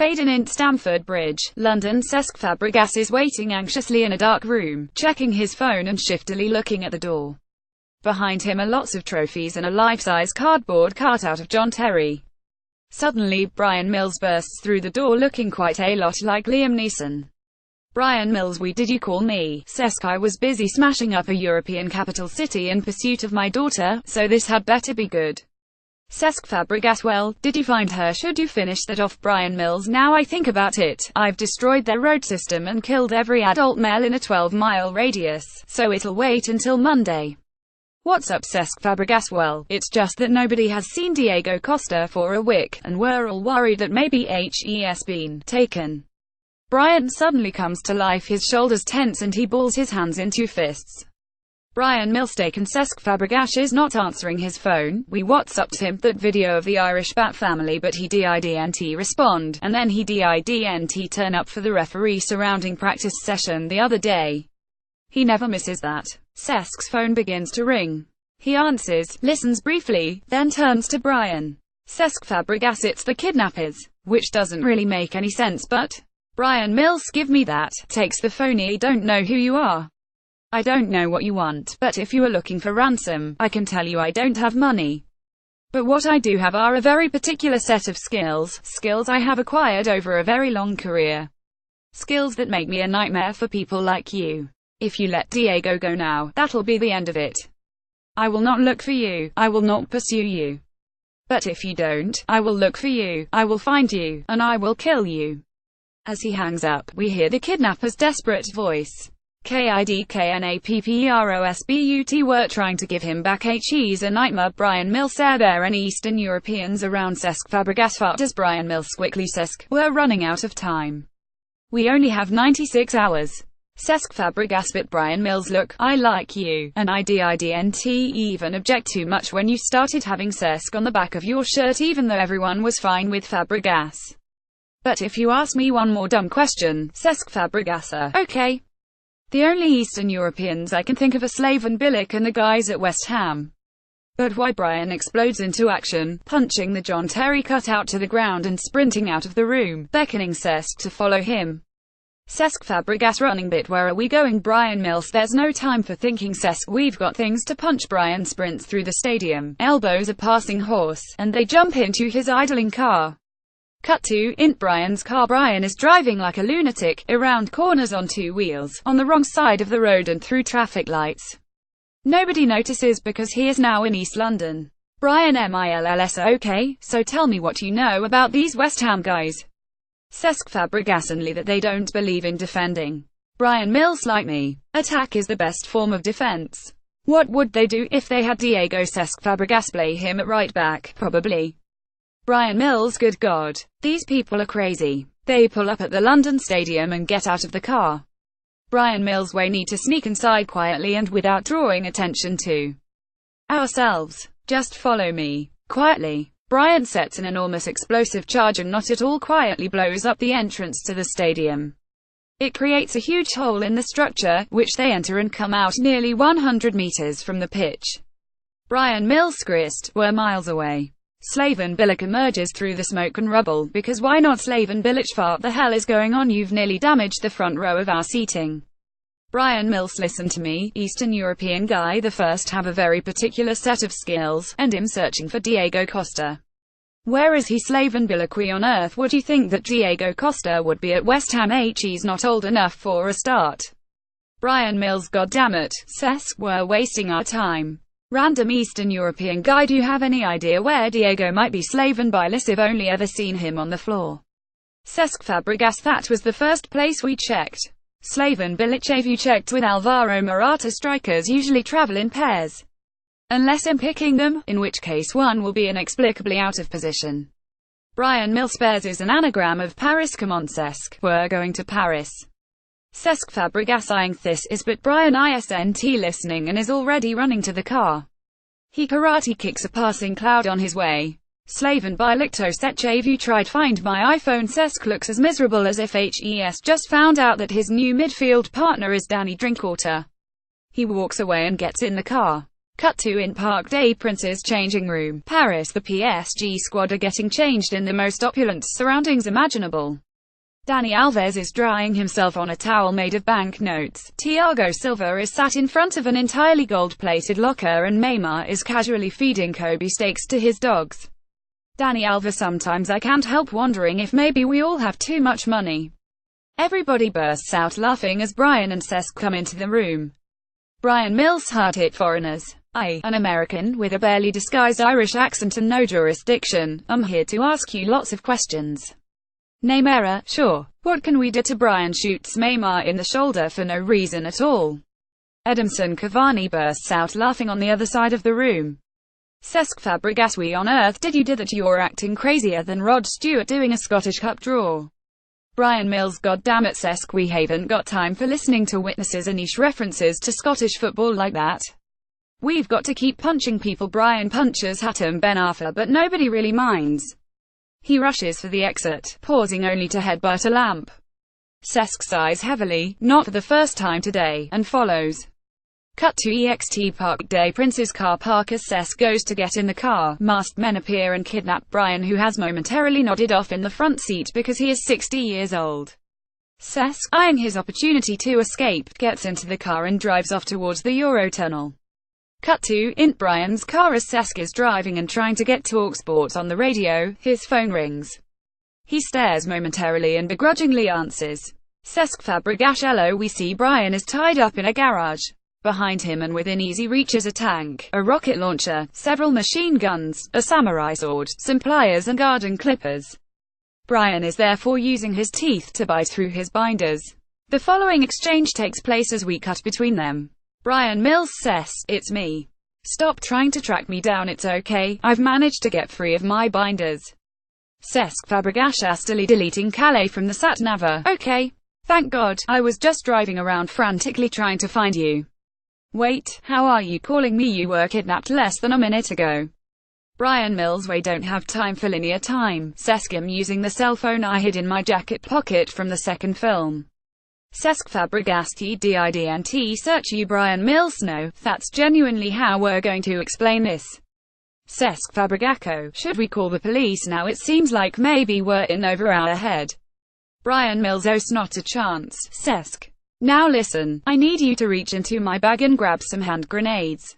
Stayed in Stamford Bridge, London. Cesc Fabregas is waiting anxiously in a dark room, checking his phone and shiftily looking at the door. Behind him are lots of trophies and a life-size cardboard cutout of John Terry. Suddenly, Brian Mills bursts through the door looking quite a lot like Liam Neeson. Brian Mills: did you call me? Cesc: I was busy smashing up a European capital city in pursuit of my daughter, so this had better be good. Cesc Fabregas: well, did you find her? Should you finish that off? Brian Mills: now I think about it, I've destroyed their road system and killed every adult male in a 12-mile radius, so it'll wait until Monday. What's up? Cesc Fabregas: well, it's just that nobody has seen Diego Costa for a week, and we're all worried that maybe he's been taken. Brian suddenly comes to life, his shoulders tense and he balls his hands into fists. Brian Mills: taken. Cesc Fabregas is not answering his phone. We WhatsApped him that video of the Irish Bat family, but he didn't respond, and then he didn't turn up for the referee surrounding practice session the other day. He never misses that. Cesc's phone begins to ring. He answers, listens briefly, then turns to Brian. Cesc Fabregas: it's the kidnappers. Which doesn't really make any sense, but... Brian Mills: give me that. Takes the phone. I don't know who you are. I don't know what you want, but if you are looking for ransom, I can tell you I don't have money. But what I do have are a very particular set of skills I have acquired over a very long career. Skills that make me a nightmare for people like you. If you let Diego go now, that'll be the end of it. I will not look for you, I will not pursue you. But if you don't, I will look for you, I will find you, and I will kill you. As he hangs up, we hear the kidnapper's desperate voice. Kidnappers were trying to give him back. He's a nightmare. Brian Mills: there any Eastern Europeans around? Cesc Fabregas: fuck does Brian Mills quickly. Cesc: we're running out of time. We only have 96 hours. Cesc Fabregas: but Brian Mills, look, I like you, and I didn't even object too much when you started having Cesc on the back of your shirt, even though everyone was fine with Fabregas. But if you ask me one more dumb question, Cesc Fabregas: okay. The only Eastern Europeans I can think of are Slaven Bilic and the guys at West Ham. But why? Brian explodes into action, punching the John Terry cutout to the ground and sprinting out of the room, beckoning Cesc to follow him. Cesc Fabregas: running bit, where are we going? Brian Mills: there's no time for thinking, Cesc, we've got things to punch. Brian sprints through the stadium, elbows a passing horse, and they jump into his idling car. Cut to Brian's car. Brian is driving like a lunatic, around corners on two wheels, on the wrong side of the road and through traffic lights. Nobody notices because he is now in East London. Brian Mills: okay, so tell me what you know about these West Ham guys. Cesc Fabregas: only that they don't believe in defending. Brian Mills: like me. Attack is the best form of defense. What would they do if they had Diego? Cesc Fabregas: play him at right back, probably. Brian Mills: good God. These people are crazy. They pull up at the London Stadium and get out of the car. Brian Mills: we need to sneak inside quietly and without drawing attention to ourselves. Just follow me. Quietly. Brian sets an enormous explosive charge and not at all quietly blows up the entrance to the stadium. It creates a huge hole in the structure, which they enter and come out nearly 100 meters from the pitch. Brian Mills: grist, we're miles away. Slaven Bilic emerges through the smoke and rubble, because why not? Slaven Bilic: what the hell is going on? You've nearly damaged the front row of our seating. Brian Mills: listen to me, Eastern European guy, the first have a very particular set of skills, and I'm searching for Diego Costa. Where is he? Slaven Bilic: why on earth would you think that Diego Costa would be at West Ham? He's not old enough for a start. Brian Mills: god damn it, Cesc, we're wasting our time. Random Eastern European guy: do you have any idea where Diego might be? Slaven Bilic: I've only ever seen him on the floor. Cesc Fabregas: that was the first place we checked. Slaven Bilic: have you checked with Alvaro Morata? Strikers usually travel in pairs. Unless I'm picking them, in which case one will be inexplicably out of position. Brian Mills: Pairs is an anagram of Paris. Come on Cesc, we're going to Paris. Cesc Fabregas: eyeing this is but Brian isn't listening and is already running to the car. He karate kicks a passing cloud on his way. Slaven Bilic: Sech, have you tried find my iPhone? Cesc looks as miserable as if he's just found out that his new midfield partner is Danny Drinkwater. He walks away and gets in the car. Cut to in Parc des Princes changing room, Paris. The PSG squad are getting changed in the most opulent surroundings imaginable. Dani Alves is drying himself on a towel made of banknotes. Thiago Silva is sat in front of an entirely gold-plated locker and Neymar is casually feeding Kobe steaks to his dogs. Dani Alves: sometimes I can't help wondering if maybe we all have too much money. Everybody bursts out laughing as Brian and Cesc come into the room. Brian Mills: hard-hit foreigners. An American with a barely disguised Irish accent and no jurisdiction. I'm here to ask you lots of questions. Neymar: sure. What can we do? To Brian shoots Neymar in the shoulder for no reason at all. Edinson Cavani bursts out laughing on the other side of the room. Cesc Fabregas: why on earth did you do that? You're acting crazier than Rod Stewart doing a Scottish Cup draw. Brian Mills: God damn it, Cesc, we haven't got time for listening to witnesses and niche references to Scottish football like that. We've got to keep punching people. Brian punches Hatem Ben Arfa, but nobody really minds. He rushes for the exit, pausing only to headbutt a lamp. Cesc sighs heavily, not for the first time today, and follows. Cut to EXT Parc des Princes car park as Cesc goes to get in the car. Masked men appear and kidnap Brian, who has momentarily nodded off in the front seat because he is 60 years old. Cesc, eyeing his opportunity to escape, gets into the car and drives off towards the Eurotunnel. Cut to in Brian's car as Cesc is driving and trying to get TalkSport on the radio. His phone rings. He stares momentarily and begrudgingly answers. Cesc Fabregas: hello. We see Brian is tied up in a garage. Behind him and within easy reach is a tank, a rocket launcher, several machine guns, a samurai sword, some pliers and garden clippers. Brian is therefore using his teeth to bite through his binders. The following exchange takes place as we cut between them. Brian Mills: Cesc, it's me. Stop trying to track me down, it's okay, I've managed to get free of my binders. Cesc Fabregas: hastily deleting Calais from the sat-nav. Okay. Thank God, I was just driving around frantically trying to find you. Wait, how are you calling me? You were kidnapped less than a minute ago. Brian Mills: we don't have time for linear time. Cesc: I'm using the cell phone I hid in my jacket pocket from the second film. Cesc Fabregas: didn't search you. Brian Mills: no, that's genuinely how we're going to explain this. Cesc Fabregas: should we call the police now? It seems like maybe we're in over our head. Brian Mills: oh, not a chance. Cesc: now listen, I need you to reach into my bag and grab some hand grenades.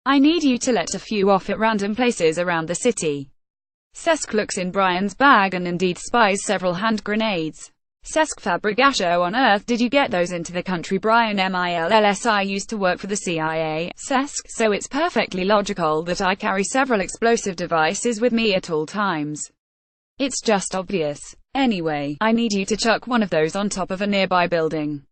I need you to let a few off at random places around the city. Cesc looks in Brian's bag and indeed spies several hand grenades. Cesc Fabregas: how on earth did you get those into the country? Brian Mills: I used to work for the CIA. Cesc: so it's perfectly logical that I carry several explosive devices with me at all times. It's just obvious. Anyway, I need you to chuck one of those on top of a nearby building.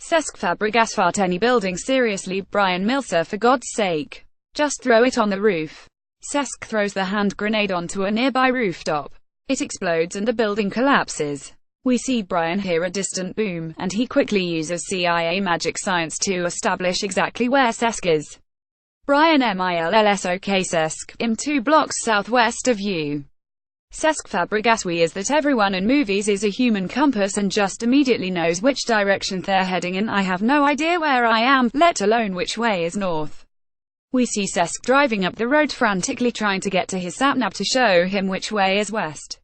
Cesc Fabregas: fart any building? Seriously? Brian Mills: for God's sake. Just throw it on the roof. Cesc throws the hand grenade onto a nearby rooftop. It explodes and the building collapses. We see Brian hear a distant boom, and he quickly uses CIA magic science to establish exactly where Cesc is. Brian Mills: okay Cesc, I'm 2 blocks southwest of you. Cesc Fabregas: we is that everyone in movies is a human compass and just immediately knows which direction they're heading in. I have no idea where I am, let alone which way is north. We see Cesc driving up the road frantically trying to get to his sat-nav to show him which way is west.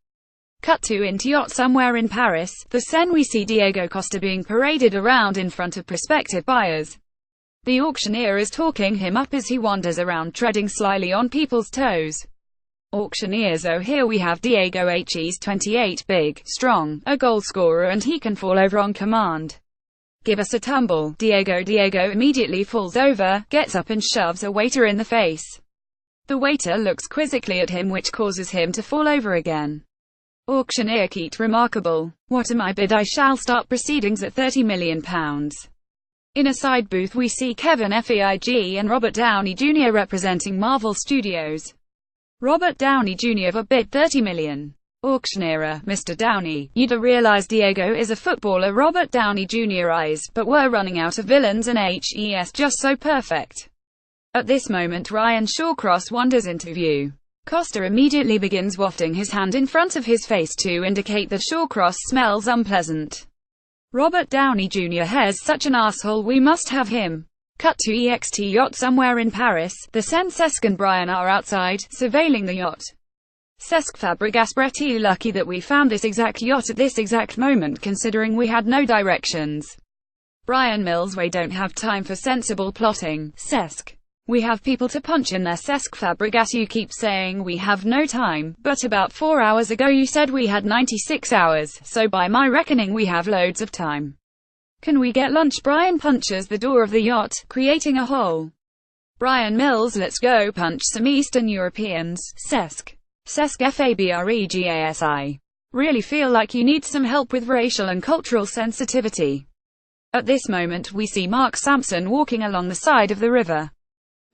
Cut to into yacht somewhere in Paris, the Seine. We see Diego Costa being paraded around in front of prospective buyers. The auctioneer is talking him up as he wanders around treading slyly on people's toes. Auctioneers: oh, here we have Diego. He's 28, big, strong, a goal scorer, and he can fall over on command. Give us a tumble. Diego immediately falls over, gets up and shoves a waiter in the face. The waiter looks quizzically at him, which causes him to fall over again. Auctioneer: Keat, remarkable. What am I bid? I shall start proceedings at £30 million. In a side booth we see Kevin Feige and Robert Downey Jr. representing Marvel Studios. Robert Downey Jr. bid £30 million. Auctioneer: Mr. Downey, you do realize Diego is a footballer? Robert Downey Jr. eyes, but we're running out of villains and HES just so perfect. At this moment Ryan Shawcross wanders into view. Costa immediately begins wafting his hand in front of his face to indicate that Shawcross smells unpleasant. Robert Downey Jr. has such an asshole, we must have him. Cut to EXT yacht somewhere in Paris. The Sen, Cesc and Brian are outside, surveilling the yacht. Cesc Fabregas: pretty lucky that we found this exact yacht at this exact moment, considering we had no directions. Brian Mills: we don't have time for sensible plotting. Cesc: we have people to punch in there. Cesc Fabregas: you keep saying we have no time, but about 4 hours ago you said we had 96 hours, so by my reckoning we have loads of time. Can we get lunch? Brian punches the door of the yacht, creating a hole. Brian Mills: let's go punch some Eastern Europeans. Cesc Fabregas: really feel like you need some help with racial and cultural sensitivity. At this moment we see Mark Sampson walking along the side of the river.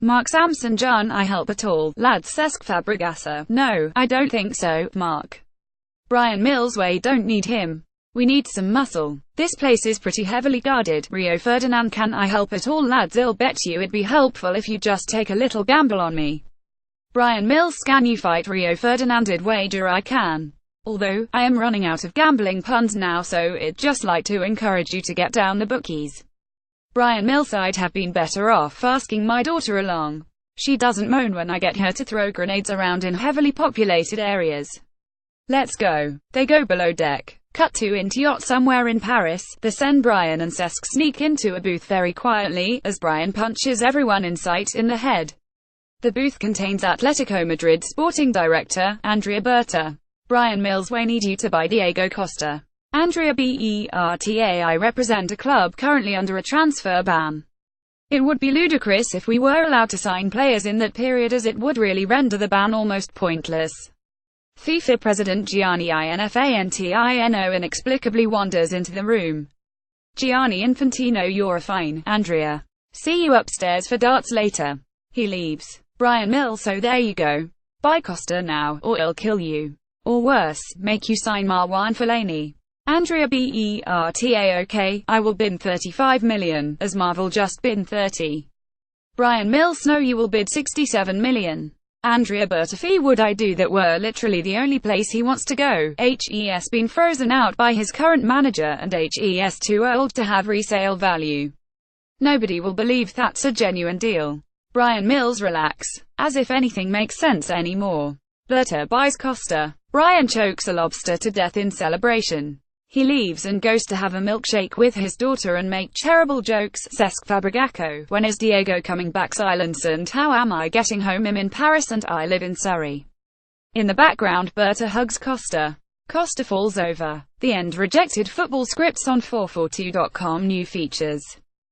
Mark Sampson: John, I help at all, lads? Cesc Fabregas: no, I don't think so, Mark. Brian Mills: we don't need him. We need some muscle. This place is pretty heavily guarded. Rio Ferdinand: can I help at all, lads? I'll bet you it'd be helpful if you just take a little gamble on me. Brian Mills: can you fight Rio Ferdinand? I'd wager I can. Although, I am running out of gambling puns now, so I'd just like to encourage you to get down the bookies. Brian Mills: I'd have been better off asking my daughter along. She doesn't moan when I get her to throw grenades around in heavily populated areas. Let's go. They go below deck. Cut to into yacht somewhere in Paris. The Sen, Brian and Cesc sneak into a booth very quietly, as Brian punches everyone in sight in the head. The booth contains Atletico Madrid sporting director, Andrea Berta. Brian Mills: we need you to buy Diego Costa. Andrea Berta: I represent a club currently under a transfer ban. It would be ludicrous if we were allowed to sign players in that period, as it would really render the ban almost pointless. FIFA President Gianni Infantino inexplicably wanders into the room. Gianni Infantino: you're fine, Andrea. See you upstairs for darts later. He leaves. Brian Mills: so there you go. Buy Costa now, or I'll kill you. Or worse, make you sign Marwan Fellaini. Andrea Berta: okay, I will bid 35 million, as Marvel just bid 30. Brian Mills: no, you will bid 67 million. Andrea Berta: fee would I do that were literally the only place he wants to go. He's been frozen out by his current manager, and he's too old to have resale value. Nobody will believe that's a genuine deal. Brian Mills: relax. As if anything makes sense anymore. Berta buys Costa. Brian chokes a lobster to death in celebration. He leaves and goes to have a milkshake with his daughter and make terrible jokes. Cesc Fabregas: when is Diego coming back? Silence. And how am I getting home? I'm in Paris and I live in Surrey. In the background, Berta hugs Costa. Costa falls over. The end. Rejected football scripts on 442.com. New features.